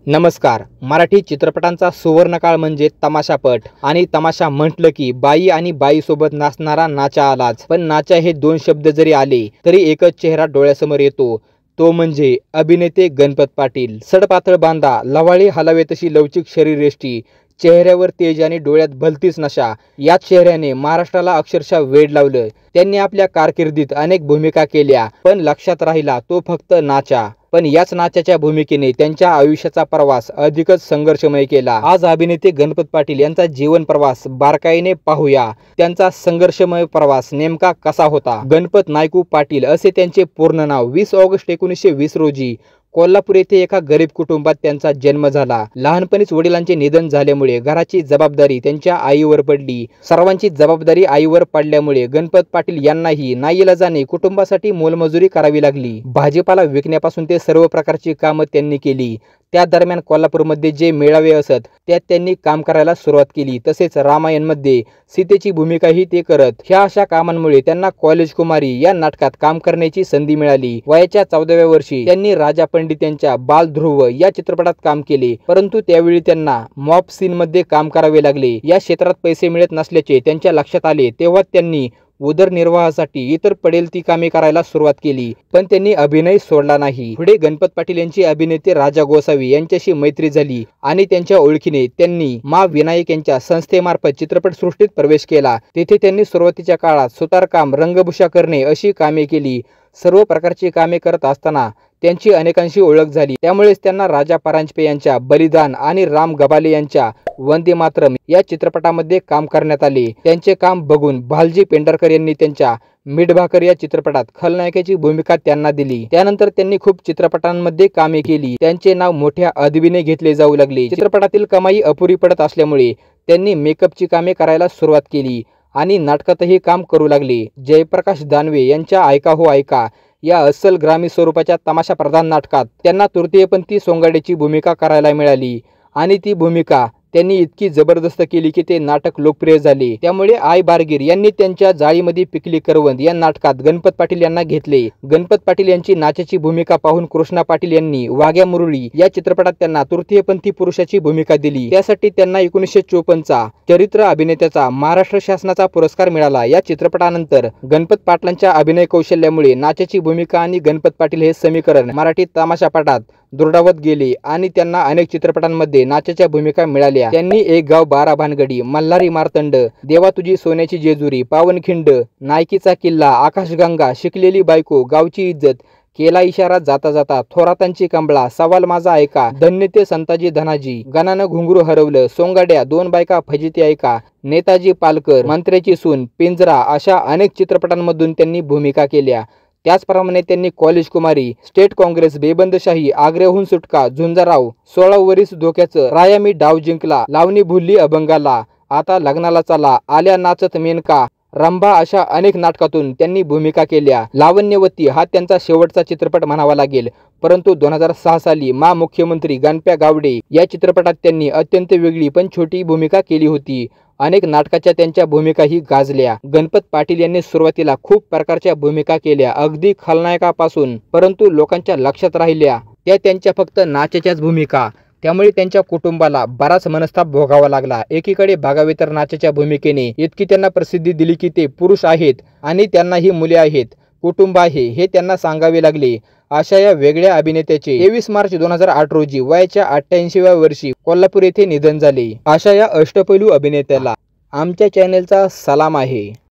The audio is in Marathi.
नमस्कार. मराठी चित्रपटांचा सुवर्णकाळ म्हणजे तमाशापट आणि तमाशा म्हटलं की बाई आणि बाईसोबत नाचणारा नाचा आलाच. पण नाचा हे दोन शब्द जरी आले तरी एकच चेहरा डोळ्यासमोर येतो, तो म्हणजे अभिनेते गणपत पाटील. सडपातळ बांधा, लवाळी हलावे तशी लवचिक शरीरयष्टी, चेहऱ्यावर तेज आणि डोळ्यात भलतीच नशा, याच चेहऱ्याने महाराष्ट्राला अक्षरशः वेड लावलं. त्यांनी आपल्या कारकिर्दीत अनेक भूमिका केल्या, पण लक्षात राहिला तो फक्त नाचा. पण याच नाचाच्या भूमिकेने त्यांच्या आयुष्याचा प्रवास अधिकच संघर्षमय केला. आज अभिनेते गणपत पाटील यांचा जीवन प्रवास बारकाईने पाहूया. त्यांचा संघर्षमय प्रवास नेमका कसा होता. गणपत नायकू पाटील असे त्यांचे पूर्ण नाव. 20 ऑगस्ट 1920 रोजी कोल्हापूर येथे एका गरीब कुटुंबात त्यांचा जन्म झाला. लहानपणीच वडिलांचे निधन झाल्यामुळे घराची जबाबदारी त्यांच्या आईवर पडली. सर्वांची जबाबदारी आईवर पडल्यामुळे गणपत पाटील यांनाही नाईलाजाने कुटुंबासाठी मोलमजुरी करावी लागली. भाजीपाला विकण्यापासून ते सर्व प्रकारची कामं त्यांनी केली. त्या दरम्यान कोल्हापूरमध्ये जे मेळावे असत त्यात त्यांनी काम करायला सुरुवात केली. तसेच रामायणमध्ये सीतेची भूमिकाही ते करत. ह्या अशा कामांमुळे त्यांना कॉलेज कुमारी या नाटकात काम करण्याची संधी मिळाली. वयाच्या 14व्या वर्षी त्यांनी राजा पंडित यांच्या बाल ध्रुव या चित्रपटात काम केले, परंतु त्यावेळी त्यांना मॉब सीन मध्ये काम करावे लागले. या क्षेत्रात पैसे मिळत नसल्याचे त्यांच्या लक्षात आले, तेव्हा त्यांनी उदरनिर्वाहासाठी इतर पडेल ती कामे करायला सुरुवात केली. पण त्यांनी अभिनय सोडला नाही. पुढे गणपत पाटील यांची अभिनेते राजा गोसावी यांच्याशी मैत्री झाली आणि त्यांच्या ओळखीने त्यांनी मा विनायक यांच्या संस्थेमार्फत चित्रपटसृष्टीत प्रवेश केला. तेथे त्यांनी सुरुवातीच्या काळात सुतारकाम, रंगभूषा करणे अशी कामे केली. सर्व प्रकारची कामे करत असताना त्यांची अनेकांशी ओळख झाली. त्यामुळेच त्यांना राजा परांजपे यांच्या बलिदान आणि राम गबाले यांच्या वंदे मातरम या चित्रपटामध्ये काम करण्यात आले. त्यांचे काम बघून भालजी पेंढारकर यांनी त्यांच्या मीठभाकर या चित्रपटात खलनायकाची भूमिका त्यांना दिली. त्यानंतर त्यांनी खूप चित्रपटांमध्ये कामे केली. त्यांचे नाव मोठ्या अदबीने घेतले जाऊ लागले. चित्रपटातील कमाई अपुरी पडत असल्यामुळे त्यांनी मेकअपची कामे करायला सुरुवात केली आणि नाटकातही काम करू लागले. जयप्रकाश दानवे यांच्या ऐका हो ऐका या अस्सल ग्रामीण स्वरूपाच्या तमाशा प्रधान नाटकात त्यांना तृतीयपंथी सोंगाड्याची भूमिका करायला मिळाली आणि ती भूमिका त्यांनी इतकी जबरदस्त केली की ते नाटक लोकप्रिय झाले. त्यामुळे आय बारगीर यांनी त्यांच्या जाळीमध्ये पिकली करवंद या नाटकात गणपत पाटील यांना घेतले. गणपत पाटील यांची नाचाची भूमिका पाहून कृष्णा पाटील यांनी वाघ्या मुरळी या चित्रपटात त्यांना तृतीयपंथी पुरुषाची भूमिका दिली. त्यासाठी त्यांना 1954 चा चरित्र अभिनेत्याचा महाराष्ट्र शासनाचा पुरस्कार मिळाला. या चित्रपटानंतर गणपत पाटलांच्या अभिनय कौशल्यामुळे नाचाची भूमिका आणि गणपत पाटील हे समीकरण मराठी तमाशापटात दृढावत गेले आणि त्यांना अनेक चित्रपटांमध्ये नाचाच्या भूमिका मिळाल्या. त्यांनी एक गाव 12 भानगडी, मल्हारी मार्तंड, देवा तुझी सोन्याची जेजुरी, पावनखिंड, नायकीचा किल्ला, आकाशगंगा, शिकलेली बायको, गावची इज्जत, केला इशारा जाता जाता, थोरातांची कंबळा, सवाल माझा ऐका, धन्य ते संताजी धनाजी, गणानं घुंगरू हरवलं, सोंगाड्या, दोन बायका फजिती ऐका, नेताजी पालकर, मंत्र्याची सून, पिंजरा अशा अनेक चित्रपटांमधून त्यांनी भूमिका केल्या. त्याचप्रमाणे त्यांनी कॉलेज कुमारी, स्टेट काँग्रेस, बेबंदशाही, आग्र्याहून सुटका, झुंजाराव, 16 वरीस धोक्याचं, राया मी डाव जिंकला, लावणी भुलली अभंगाला, आता लग्नाला चला, आल्या नाचत मेनका, रंभा अशा अनेक नाटकातून त्यांनी भूमिका केल्या. लावण्यवती हा त्यांचा शेवटचा चित्रपट म्हणावा लागेल, परंतु 2006 साली मा मुख्यमंत्री गणप्या गावडे या चित्रपटात त्यांनी अत्यंत वेगळी पण छोटी भूमिका केली होती. अनेक नाटकाच्या त्यांच्या भूमिकाही गाजल्या. गणपत पाटील यांनी सुरुवातीला खूप प्रकारच्या भूमिका केल्या, अगदी खलनायकापासून, परंतु लोकांच्या लक्षात राहिल्या त्या त्यांच्या फक्त नाचाच्याच भूमिका. त्यामुळे त्यांच्या कुटुंबाला बराच मनस्ताप भोगावा लागला. एकीकडे भागवतर नाचाच्या भूमिकेने इतकी त्यांना प्रसिद्धी दिली की ते पुरुष आहेत आणि त्यांनाही मुले आहेत, कुटुंब आहे हे त्यांना सांगावे लागले. अशा या वेगळ्या अभिनेत्याचे 23 मार्च 2008 रोजी वयाच्या 88व्या वर्षी कोल्हापूर येथे निधन झाले. अशा या अष्टपैलू अभिनेत्याला आमच्या चॅनेलचा सलाम आहे.